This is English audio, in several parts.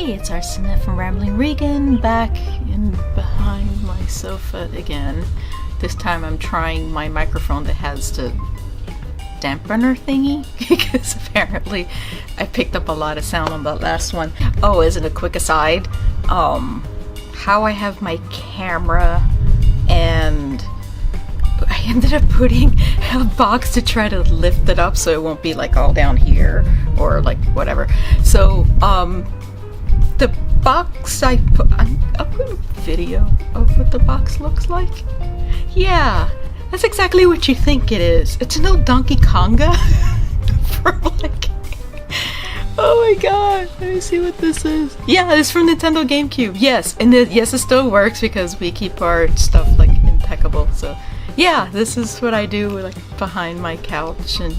Hey, it's Arsenette from Rambling Regan, back in behind my sofa again. This time I'm trying my microphone that has the dampener thingy, because apparently I picked up a lot of sound on that last one. Oh, as a quick aside, how I have my camera, and I ended up putting a box to try to lift it up so it won't be like all down here or like whatever. So the box I'll put a video of what the box looks like. Yeah, that's exactly what you think it is. It's an old Donkey Konga from like, oh my god, let me see what this is. Yeah, it's from Nintendo GameCube. Yes, and yes, it still works because we keep our stuff like impeccable. So yeah, this is what I do like behind my couch. And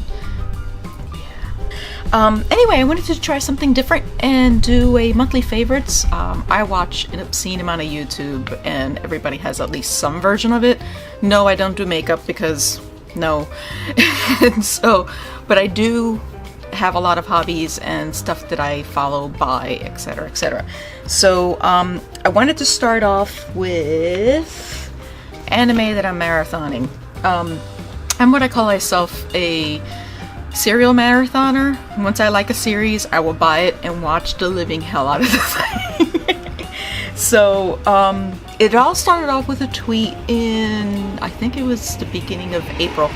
anyway, I wanted to try something different and do a monthly favorites. I watch an obscene amount of YouTube and everybody has at least some version of it. No, I don't do makeup because no. And so, but I do have a lot of hobbies and stuff that I follow, buy, etc, etc. So I wanted to start off with anime that I'm marathoning. I'm what I call myself a serial marathoner. Once I like a series, I will buy it and watch the living hell out of the thing. So it all started off with a tweet in, I think it was the beginning of April.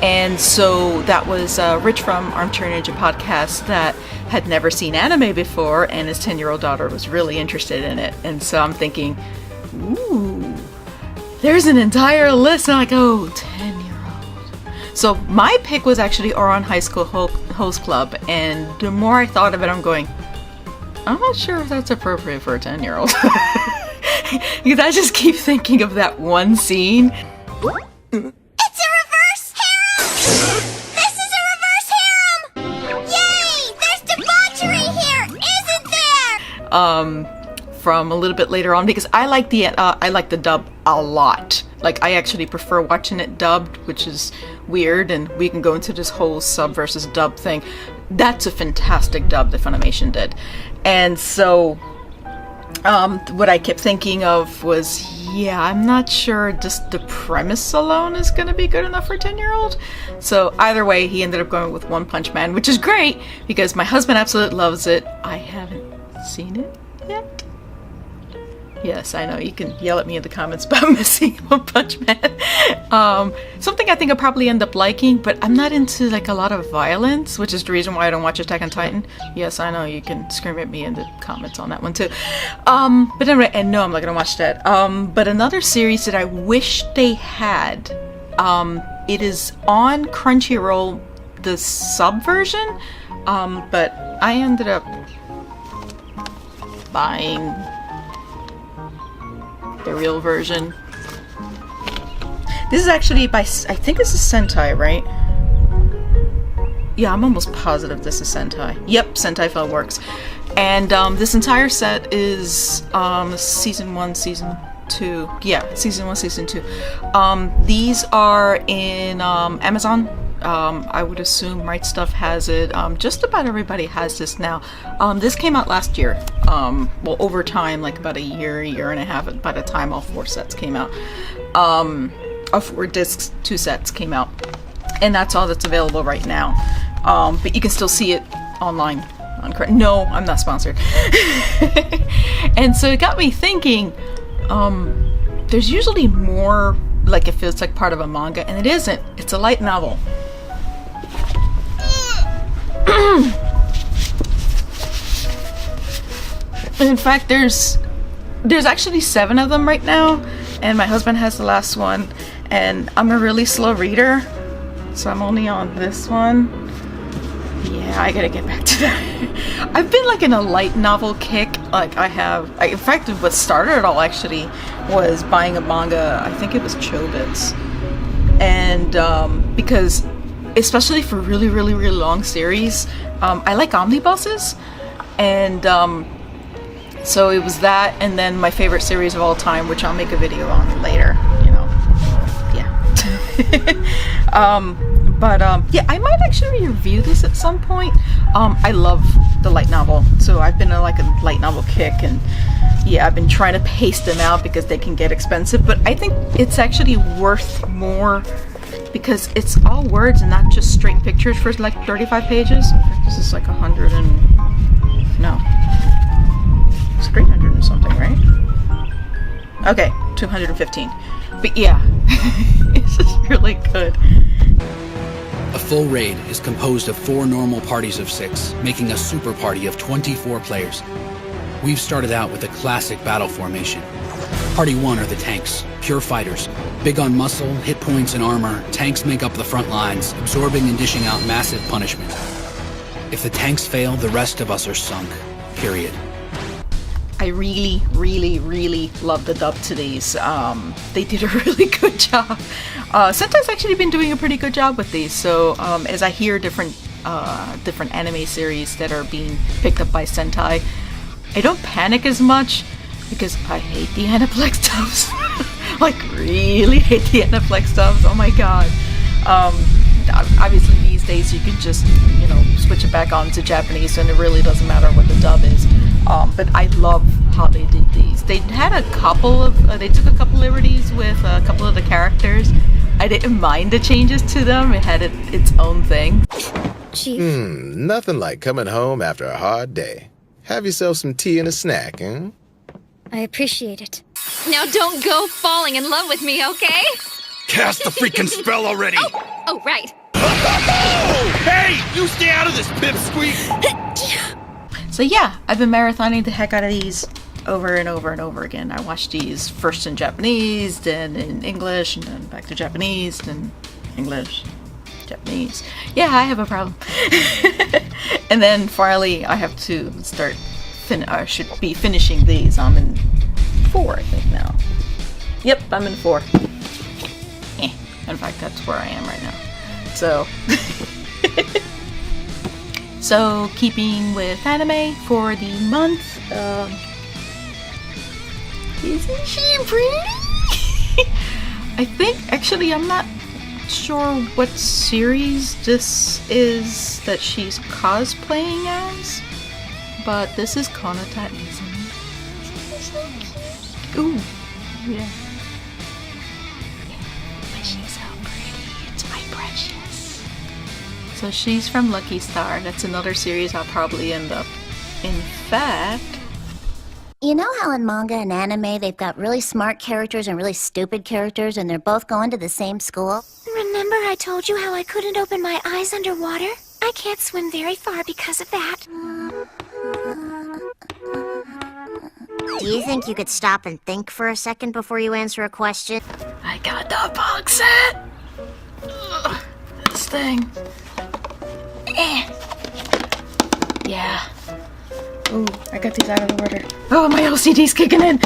And so that was Rich from Armchair Ninja Podcast that had never seen anime before, and his 10-year-old daughter was really interested in it. And so I'm thinking, ooh, there's an entire list. And I go, 10-year-old. So my pick was actually Ouran High School Host Club, and the more I thought of it, I'm going, I'm not sure if that's appropriate for a 10-year-old. Because I just keep thinking of that one scene. It's a reverse harem! This is a reverse harem! Yay! There's debauchery here, isn't there? From a little bit later on, because I like the dub a lot. Like, I actually prefer watching it dubbed, which is weird, and we can go into this whole sub versus dub thing. That's a fantastic dub that Funimation did. And so what I kept thinking of was, yeah, I'm not sure just the premise alone is going to be good enough for a 10-year-old. So either way, he ended up going with One Punch Man, which is great because my husband absolutely loves it. I haven't seen it yet. Yes, I know, you can yell at me in the comments about missing One Punch Man. Something I think I'll probably end up liking, but I'm not into like a lot of violence, which is the reason why I don't watch Attack on Titan. Yes, I know, you can scream at me in the comments on that one too. But anyway, and no, I'm not gonna watch that. But another series that I wish they had, it is on Crunchyroll, the sub version, but I ended up buying the real version. This is actually by, I think this is Sentai, right? Yeah, I'm almost positive this is Sentai. Yep, Sentai Filmworks. And this entire set is season 1, season 2. Yeah, season 1, season 2. These are in Amazon. I would assume Right Stuff has it. Just about everybody has this now. This came out last year. Well, over time, like about a year and a half by the time all 4 sets came out. All 4 discs, 2 sets came out. And that's all that's available right now. But you can still see it online. No, I'm not sponsored. And so it got me thinking, there's usually more, like it feels like part of a manga, and it isn't. It's a light novel. In fact, there's actually 7 of them right now, and my husband has the last one, and I'm a really slow reader, so I'm only on this one. Yeah, I gotta get back to that. I've been like in a light novel kick. Like in fact, what started it all actually was buying a manga. I think it was Chobits, and because especially for really long series, I like omnibuses, and so it was that, and then my favorite series of all time, which I'll make a video on later, you know, yeah. But yeah, I might actually review this at some point. I love the light novel, so I've been on like a light novel kick, and yeah, I've been trying to pace them out because they can get expensive, but I think it's actually worth more because it's all words and not just straight pictures for like 35 pages. This is like 100 and... no. It's 300 and something, right? Okay, 215. But yeah, it's just really good. A full raid is composed of 4 normal parties of 6, making a super party of 24 players. We've started out with a classic battle formation. Party 1 are the tanks, pure fighters. Big on muscle, hit points, and armor, tanks make up the front lines, absorbing and dishing out massive punishment. If the tanks fail, the rest of us are sunk. Period. I really, really, really love the dub to these. They did a really good job. Sentai's actually been doing a pretty good job with these, so as I hear different anime series that are being picked up by Sentai, I don't panic as much because I hate the Aniplex dubs. Like, really hate the Aniplex dubs. Oh my god. Obviously these days you can just, you know, switch it back on to Japanese and it really doesn't matter what the dub is. But I love how they did these. They had a couple of, they took a couple liberties with a couple of the characters. I didn't mind the changes to them. It had its own thing. Chief. Nothing like coming home after a hard day. Have yourself some tea and a snack, eh? I appreciate it. Now don't go falling in love with me, okay? Cast the freaking spell already! Oh, right. Hey, you stay out of this, pipsqueak! So yeah, I've been marathoning the heck out of these over and over and over again. I watched these first in Japanese, then in English, and then back to Japanese, then English, Japanese. Yeah, I have a problem. And then finally, I have to start. I should be finishing these. I'm in 4, I think now. Yep, I'm in 4. In fact, that's where I am right now. So, so keeping with anime for the month. Isn't she pretty? I think actually I'm not sure what series this is that she's cosplaying as, but this is Konata Izumi. She's so cute. Ooh, yeah. But she's so pretty. It's my precious. So she's from Lucky Star. That's another series I'll probably end up. In fact, You know how in manga and anime they've got really smart characters and really stupid characters and they're both going to the same school? Remember I told you how I couldn't open my eyes underwater? I can't swim very far because of that. Do you think you could stop and think for a second before you answer a question? I got the box set! Ugh, this thing. Yeah. Ooh, I got these out of order. Oh, my OCD's kicking in!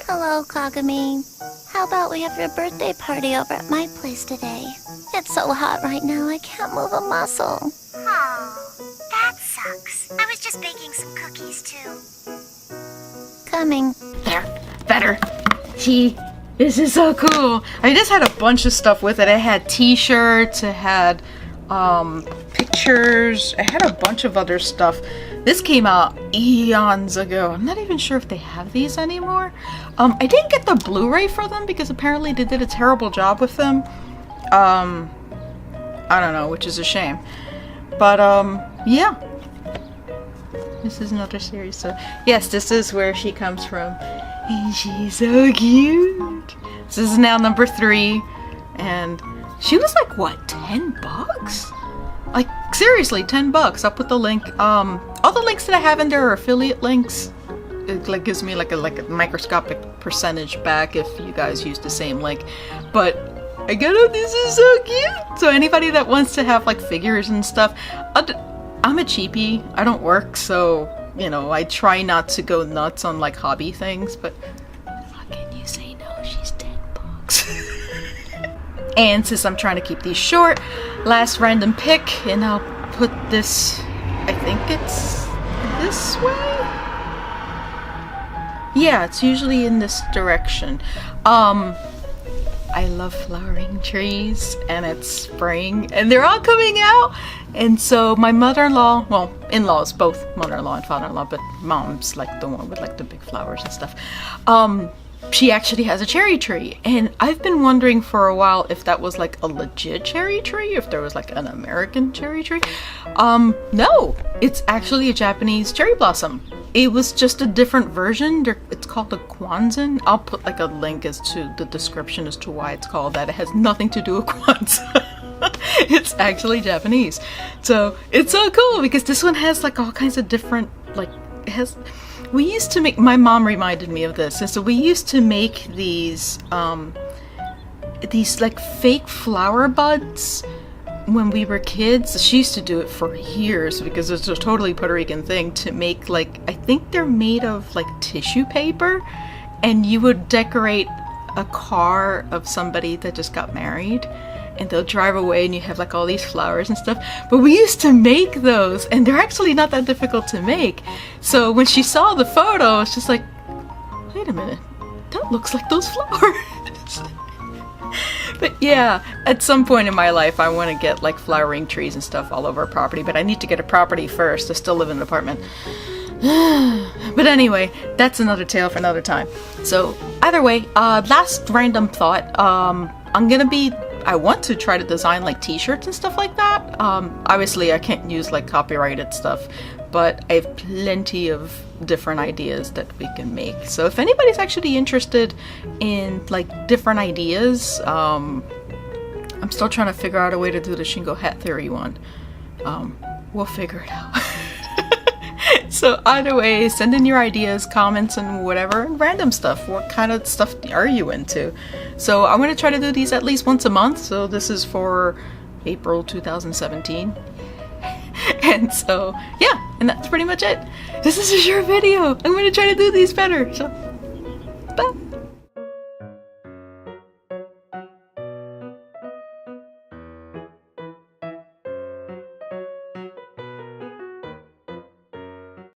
Hello, Kagami. How about we have your birthday party over at my place today? It's so hot right now, I can't move a muscle. Oh, that sucks. I was just baking some cookies, too. Coming. There, better. See, this is so cool. I just had a bunch of stuff with it. I had t-shirts, I had pictures, I had a bunch of other stuff. This came out eons ago. I'm not even sure if they have these anymore. I didn't get the Blu-ray for them because apparently they did a terrible job with them. I don't know, which is a shame. But yeah. This is another series, so yes, this is where she comes from. And she's so cute. This is now number 3, and she was like, what, $10? Like, seriously, $10. I'll put the link. All the links that I have in there are affiliate links. It like gives me like a microscopic percentage back if you guys use the same link. But I got it. This is so cute. So anybody that wants to have like figures and stuff, I'm a cheapie. I don't work, so you know I try not to go nuts on like hobby things. But how can you say no? She's $10. And since I'm trying to keep these short, last random pick, and I'll put this. I think it's this way. Yeah, it's usually in this direction. I love flowering trees, and it's spring, and they're all coming out. And so my mother-in-law, well, in-laws, both mother-in-law and father-in-law, but mom's like the one with like the big flowers and stuff. She actually has a cherry tree, and I've been wondering for a while if that was like a legit cherry tree, if there was like an American cherry tree. No, it's actually a Japanese cherry blossom. It was just a different version. It's called a Kwanzaa. I'll put like a link as to the description as to why it's called that. It has nothing to do with Kwanzaa. It's actually Japanese. So it's so cool because this one has like all kinds of different, like, it has... We used to make, my mom reminded me of this, and so we used to make these like fake flower buds when we were kids. She used to do it for years because it's a totally Puerto Rican thing to make, like, I think they're made of like tissue paper, and you would decorate a car of somebody that just got married, and they'll drive away and you have like all these flowers and stuff. But we used to make those, and they're actually not that difficult to make. So when she saw the photo, it's just like, wait a minute, that looks like those flowers. But yeah, at some point in my life I want to get like flowering trees and stuff all over our property, but I need to get a property first. I still live in an apartment. But anyway, that's another tale for another time. So either way, last random thought, I want to try to design like t-shirts and stuff like that. Obviously I can't use like copyrighted stuff, but I have plenty of different ideas that we can make. So if anybody's actually interested in like different ideas, I'm still trying to figure out a way to do the Shingo hat theory one. We'll figure it out. So either way, send in your ideas, comments, and whatever, and random stuff. What kind of stuff are you into? So I'm going to try to do these at least once a month. So this is for April 2017. And so, yeah, and that's pretty much it. This is a short video. I'm going to try to do these better. So, bye.